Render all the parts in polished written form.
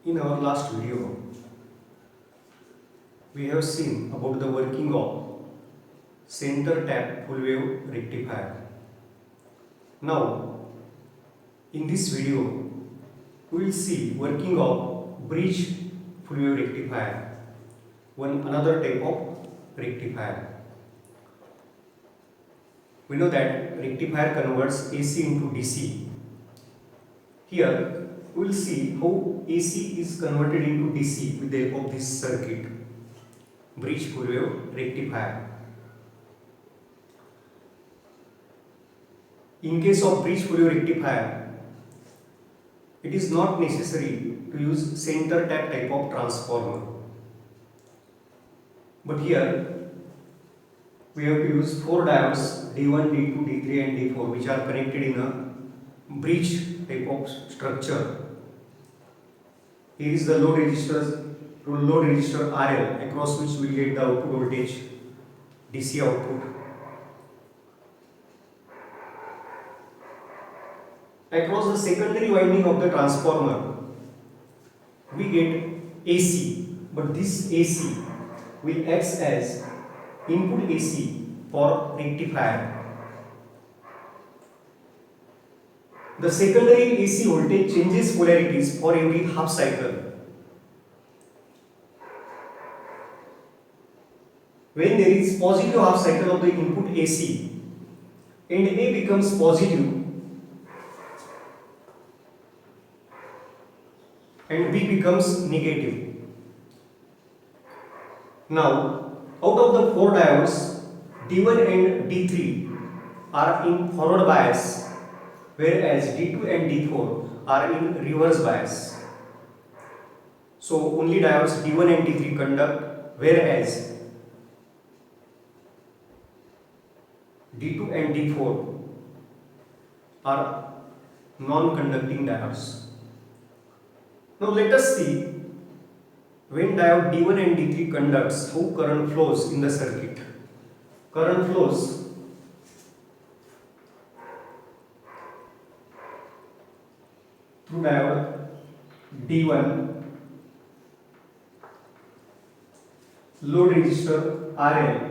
In our last video, we have seen about the working of center tap full wave rectifier. Now, in this video, we will see working of bridge full wave rectifier, one another type of rectifier. We know that rectifier converts AC into DC. Here, we will see how AC is converted into DC with the help of this circuit, bridge full wave rectifier. In case of bridge full wave rectifier, it is not necessary to use center tap type of transformer. But here, we have to use 4 diodes D1, D2, D3 and D4 which are connected in a bridge type of structure. Here is the load resistor RL across which we get the output voltage DC output. Across the secondary winding of the transformer we get AC, but this AC will act as input AC for rectifier. The secondary AC voltage changes polarities for every half cycle. When there is positive half cycle of the input AC and A becomes positive and B becomes negative. Now, out of the 4 diodes, D1 and D3 are in forward bias, whereas D2 and D4 are in reverse bias. So, only diodes D1 and D3 conduct, whereas D2 and D4 are non-conducting diodes. Now, let us see when diode D1 and D3 conducts, how current flows in the circuit. Current flows through diode D1, load resistor RL,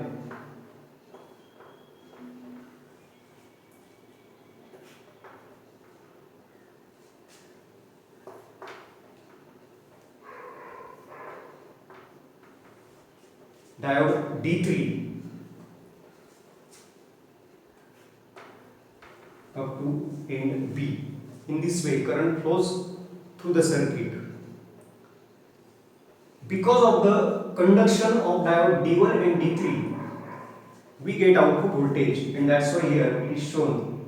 diode D3 up to end B. In this way, current flows through the circuit. Because of the conduction of diode D1 and D3, we get output voltage, and that's why here it is shown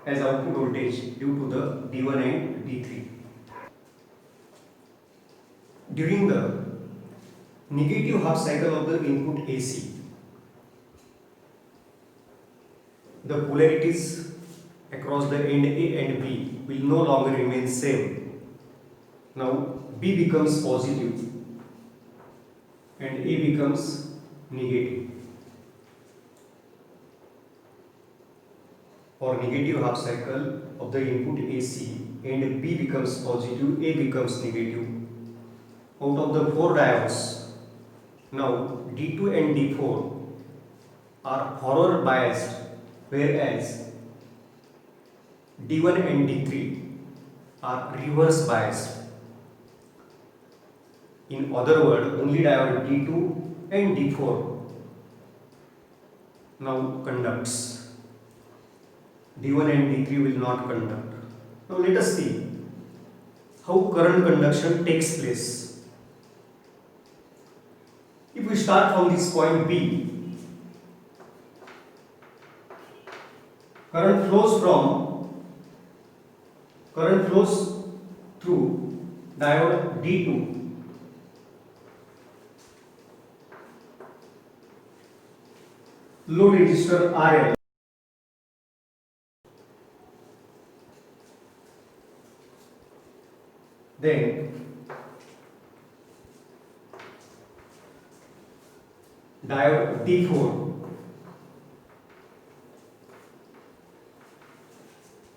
as output voltage due to the D1 and D3. During the negative half cycle of the input AC, the polarities across the end A and B will no longer remain same. Now B becomes positive and A becomes negative. For negative half cycle of the input AC and B becomes positive, A becomes negative. Out of the 4 diodes, now D2 and D4 are forward biased, whereas D1 and D3 are reverse biased. In other words, only diode D2 and D4 now conducts. D1 and D3 will not conduct. Now let us see how current conduction takes place. If we start from this point B, current flows through diode D2, load resistor RL, then diode D4.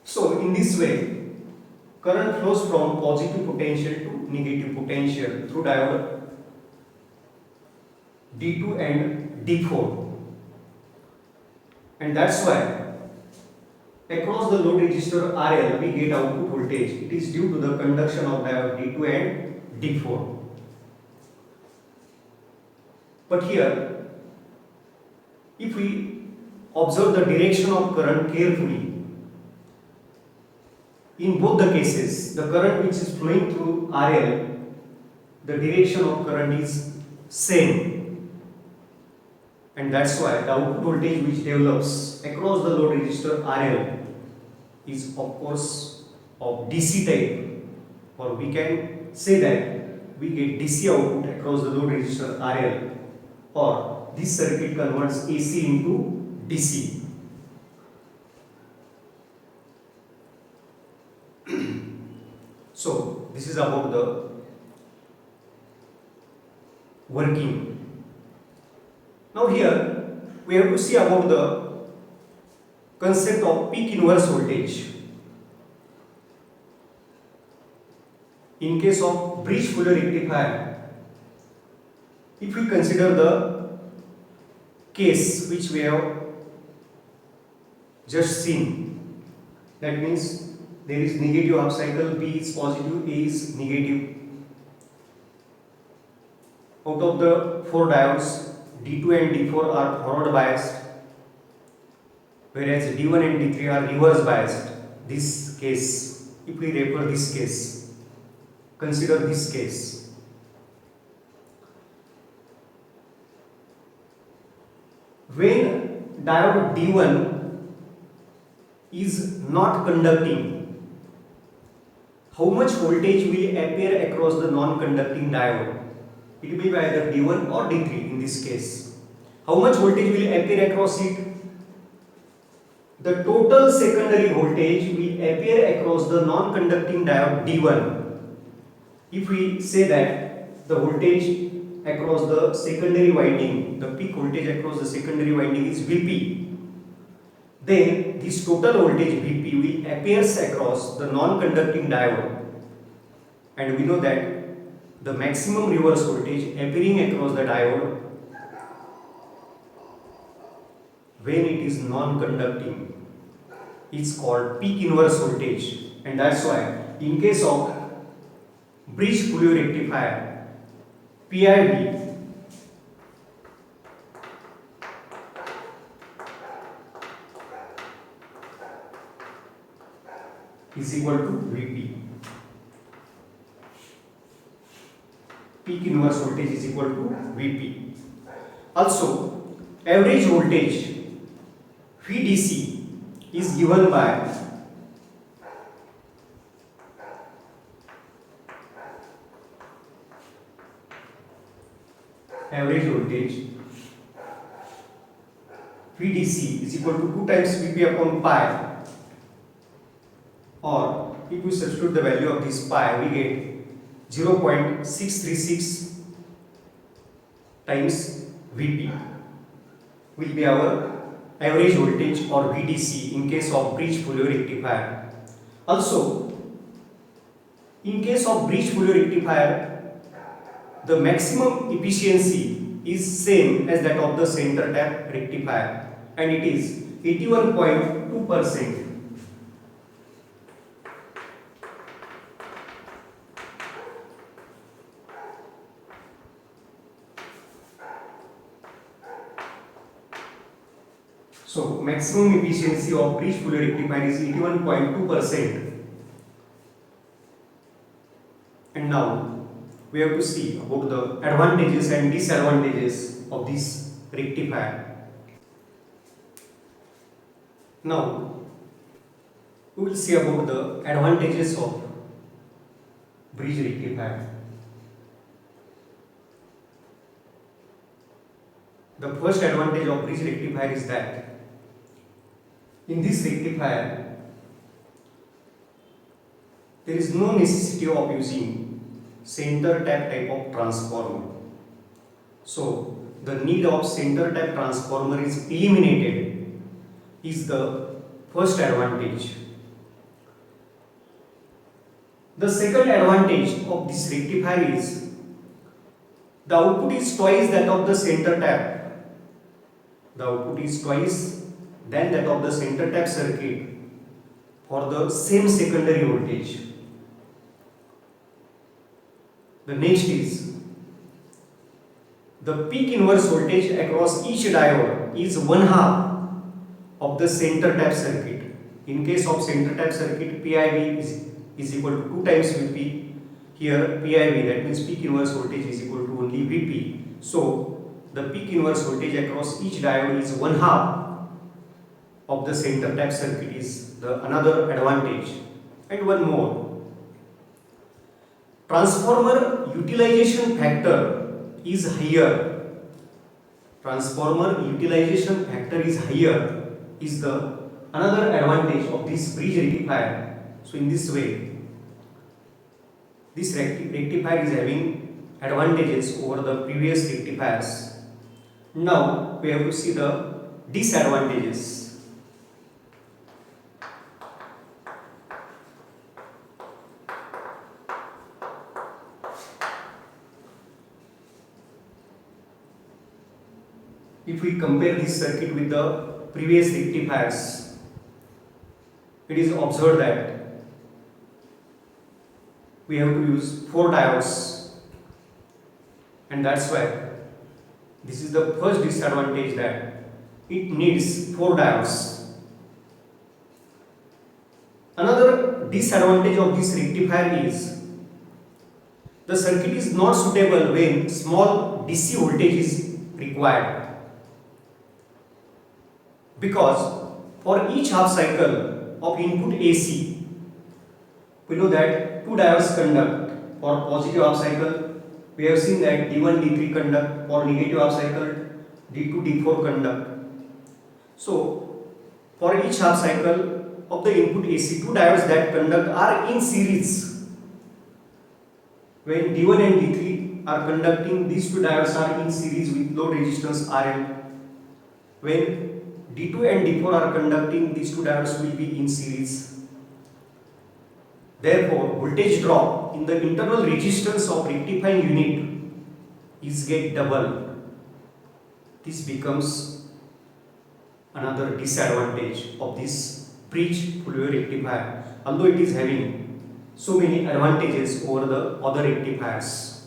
So in this way, current current flows from positive potential to negative potential through diode D2 and D4, and that's why across the load resistor RL we get output voltage. It is due to the conduction of diode D2 and D4. But here, if we observe the direction of current carefully, in both the cases, the current which is flowing through RL, the direction of current is same, and that's why the output voltage which develops across the load resistor RL is of course of DC type, or we can say that we get DC output across the load resistor RL, or this circuit converts AC into DC. So this is about the working. Now here we have to see about the concept of peak inverse voltage. In case of bridge Fourier rectifier, if we consider the case which we have just seen, that means there is negative half cycle, B is positive, A is negative. Out of the 4 diodes, D2 and D4 are forward biased, whereas D1 and D3 are reverse biased. This case, if we refer this case, consider this case. When diode D1 is not conducting, how much voltage will appear across the non-conducting diode? It may be either D1 or D3 in this case. How much voltage will appear across it? The total secondary voltage will appear across the non-conducting diode D1. If we say that the voltage across the secondary winding, the peak voltage across the secondary winding is Vp, then this total voltage Vp will appear across the non-conducting diode, and we know that the maximum reverse voltage appearing across the diode when it is non-conducting is called peak inverse voltage, and that's why in case of bridge Fourier rectifier, PIV is equal to Vp. Peak inverse voltage is equal to Vp. Also, average voltage VDC is given by average voltage VDC is equal to 2 times Vp upon pi, or if we substitute the value of this pi, we get 0.636 times Vp will be our average voltage or VDC in case of bridge Fourier rectifier. Also, in case of bridge Fourier rectifier, the maximum efficiency is same as that of the center tap rectifier, and it is 81.2%. So maximum efficiency of bridge Fourier rectifier is 81.2%. And now we have to see about the advantages and disadvantages of this rectifier. Now we will see about the advantages of bridge rectifier. The first advantage of bridge rectifier is that in this rectifier there is no necessity of using center tap type of transformer. So the need of center tap transformer is eliminated, is the first advantage. The second advantage of this rectifier is the output is twice that of the center tap. The output is twice than that of the center tap circuit for the same secondary voltage. The next is the peak inverse voltage across each diode is 1/2 of the center tap circuit. In case of center tap circuit, PIV is equal to 2 times Vp. Here PIV, that means peak inverse voltage, is equal to only Vp. So the peak inverse voltage across each diode is 1/2 of the center tap circuit is the another advantage. And one more, transformer utilization factor is higher. Transformer utilization factor is higher is the another advantage of this bridge rectifier. So in this way, this rectifier is having advantages over the previous rectifiers. Now we have to see the disadvantages. If we compare this circuit with the previous rectifiers, it is observed that we have to use 4 diodes, and that's why this is the first disadvantage, that it needs 4 diodes. Another disadvantage of this rectifier is the circuit is not suitable when small DC voltage is required, because for each half cycle of input AC, we know that 2 diodes conduct. For positive half cycle, we have seen that D1, D3 conduct. For negative half cycle, D2, D4 conduct. So for each half cycle of the input AC, 2 diodes that conduct are in series. When D1 and D3 are conducting, these 2 diodes are in series with load resistance RL. When D2 and D4 are conducting, these 2 diodes will be in series. Therefore, voltage drop in the internal resistance of rectifying unit is get double. This becomes another disadvantage of this bridge full wave rectifier, although it is having so many advantages over the other rectifiers.